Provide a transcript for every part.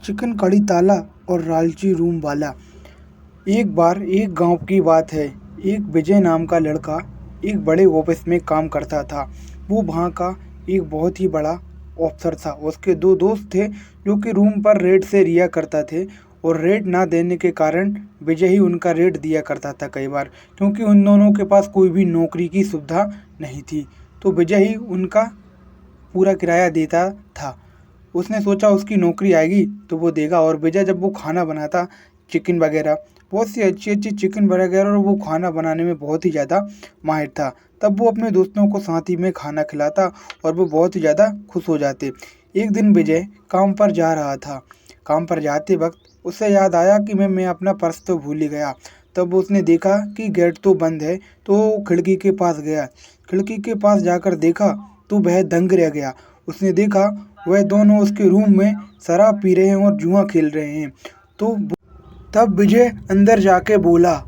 Chicken कड़ी ताला और लालची रूम वाला। एक बार एक गांव की बात है। एक विजय नाम का लड़का एक बड़े ऑफिस में काम करता था। वो वहाँ का एक बहुत ही बड़ा अफसर था। उसके दो दोस्त थे जो कि रूम पर रेट से रिया करता थे, और रेट ना देने के कारण विजय ही उनका रेट दिया करता था कई बार, क्योंकि उन दोनों के पास कोई भी नौकरी की सुविधा नहीं थी। तो विजय ही उनका पूरा किराया देता था। उसने सोचा उसकी नौकरी आएगी तो वो देगा। और विजय जब वो खाना बनाता, चिकन वगैरह, बहुत सी अच्छी अच्छी चिकन वगैरह, और वो खाना बनाने में बहुत ही ज़्यादा माहिर था, तब वो अपने दोस्तों को साथ ही में खाना खिलाता और वो बहुत ही ज़्यादा खुश हो जाते। एक दिन विजय काम पर जा रहा था। काम पर जाते वक्त उसे याद आया कि मैं अपना पर्स तो भूल ही गया। तब उसने देखा कि गेट तो बंद है, तो वो खिड़की के पास गया। खिड़की के पास जाकर देखा तो वह दंग रह गया। उसने देखा वह दोनों उसके रूम में शराब पी रहे हैं और जुआ खेल रहे हैं। तो तब विजय अंदर जाके बोला,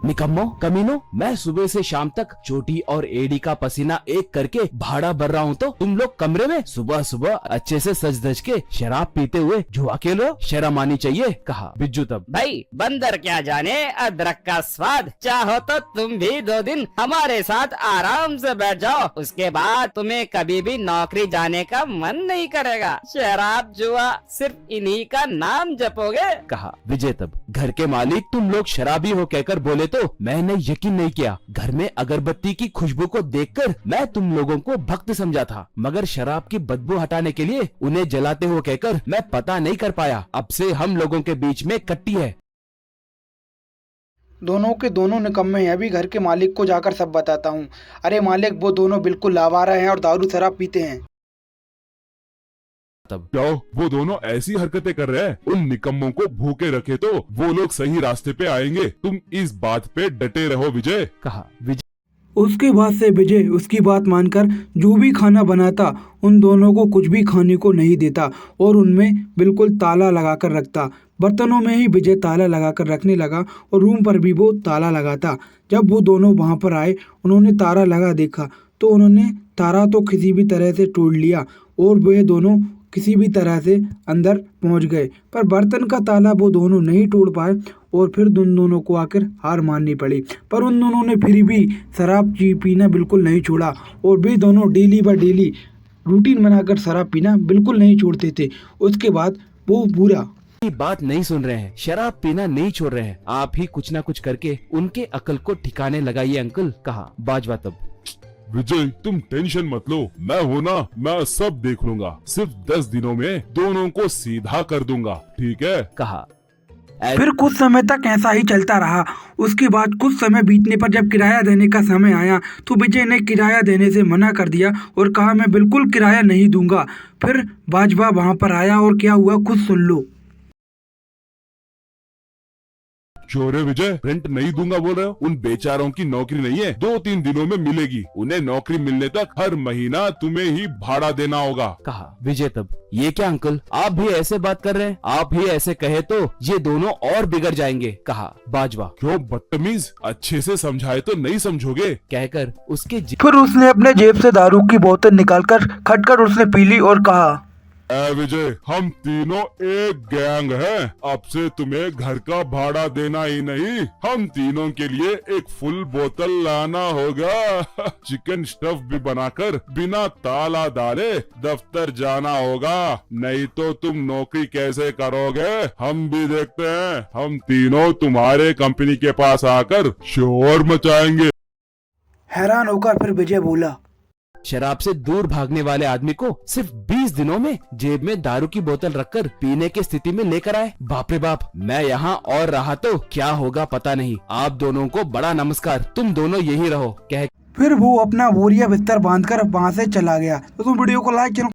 निकम्मो कमीनो, मैं सुबह से शाम तक चोटी और एड़ी का पसीना एक करके भाड़ा भर रहा हूँ, तो तुम लोग कमरे में सुबह सुबह अच्छे से सज धज के शराब पीते हुए जुआ खेल रहे हो। शर्म आनी चाहिए, कहा बिज्जू। तब भाई बंदर क्या जाने अदरक का स्वाद, चाहो तो तुम भी 2 दिन हमारे साथ आराम से बैठ जाओ, उसके बाद तुम्हें कभी भी नौकरी जाने का मन नहीं करेगा। शराब जुआ सिर्फ इन्हीं का नाम जपोगे, कहा विजय। तब घर के मालिक तुम लोग शराबी हो कहकर बोले तो मैंने यकीन नहीं किया। घर में अगरबत्ती की खुशबू को देखकर मैं तुम लोगों को भक्त समझा था, मगर शराब की बदबू हटाने के लिए उन्हें जलाते हो कहकर मैं पता नहीं कर पाया। अब से हम लोगों के बीच में कट्टी है। दोनों के दोनों निकम्मे हैं। अभी घर के मालिक को जाकर सब बताता हूँ। अरे मालिक, वो दोनों बिल्कुल लावारा हैं और दारू शराब पीते हैं। तब क्या वो दोनों ऐसी हरकतें कर रहे हैं? उन निकम्मों को भूखे रखे तो वो लोग सही रास्ते पे आएंगे। तुम इस बात पे डटे रहो विजय, कहा विजय। उसके बाद से विजय उसकी बात मानकर जो भी खाना बनाता, उन दोनों को कुछ भी खाने को नहीं देता और उनमें बिल्कुल ताला लगाकर रखता। बर्तनों में ही विजय ताला लगाकर रखने लगा और रूम पर भी वो ताला लगाता। जब वो दोनों वहां पर आए, उन्होंने ताला लगा देखा तो उन्होंने ताला तो किसी भी तरह से तोड़ लिया और वे दोनों किसी भी तरह से अंदर पहुंच गए, पर बर्तन का ताला वो दोनों नहीं तोड़ पाए और फिर उन दोनों को आकर हार माननी पड़ी। पर उन दोनों ने फिर भी शराब पीना बिल्कुल नहीं छोड़ा और वे दोनों डेली बाय डेली रूटीन बनाकर शराब पीना बिल्कुल नहीं छोड़ते थे। उसके बाद वो पूरा की बात नहीं सुन रहे हैं, शराब पीना नहीं छोड़ रहे हैं। आप ही कुछ ना कुछ करके उनके अकल को ठिकाने लगाइए अंकल, कहा बाजवा। तब विजय तुम टेंशन मत लो, मैं हूं ना, मैं सब देख लूंगा। सिर्फ 10 दिनों में दोनों को सीधा कर दूंगा, ठीक है, कहा। फिर कुछ समय तक ऐसा ही चलता रहा। उसके बाद कुछ समय बीतने पर जब किराया देने का समय आया तो विजय ने किराया देने से मना कर दिया और कहा मैं बिल्कुल किराया नहीं दूंगा। फिर बाजवा वहां पर आया और क्या हुआ खुद सुन लो। चोरे विजय, रेंट नहीं दूंगा बोल रहे हो? उन बेचारों की नौकरी नहीं है, 2-3 दिनों में मिलेगी। उन्हें नौकरी मिलने तक हर महीना तुम्हें ही भाड़ा देना होगा, कहा विजय। तब ये क्या अंकल, आप भी ऐसे बात कर रहे हैं? आप ही ऐसे कहे तो ये दोनों और बिगड़ जाएंगे, कहा बाजवा। क्यों बदतमीज, अच्छे से समझाए तो नहीं समझोगे, कहकर उसके फिर उसने अपने जेब से दारू की बोतल निकालकर खटखट उसने पी ली और कहा, विजय हम तीनों एक गैंग हैं। अब से तुम्हें घर का भाड़ा देना ही नहीं, हम तीनों के लिए एक फुल बोतल लाना होगा। चिकन स्टफ भी बनाकर बिना ताला डाले दफ्तर जाना होगा, नहीं तो तुम नौकरी कैसे करोगे? हम भी देखते हैं। हम तीनों तुम्हारे कंपनी के पास आकर शोर मचाएंगे। हैरान होकर फिर विजय बोला, शराब से दूर भागने वाले आदमी को सिर्फ 20 दिनों में जेब में दारू की बोतल रखकर पीने की स्थिति में लेकर आए। बाप रे बाप, मैं यहाँ और रहा तो क्या होगा पता नहीं। आप दोनों को बड़ा नमस्कार, तुम दोनों यही रहो, कह फिर वो अपना बोरिया बिस्तर बांधकर वहां से चला गया। तो तुम वीडियो को लाइक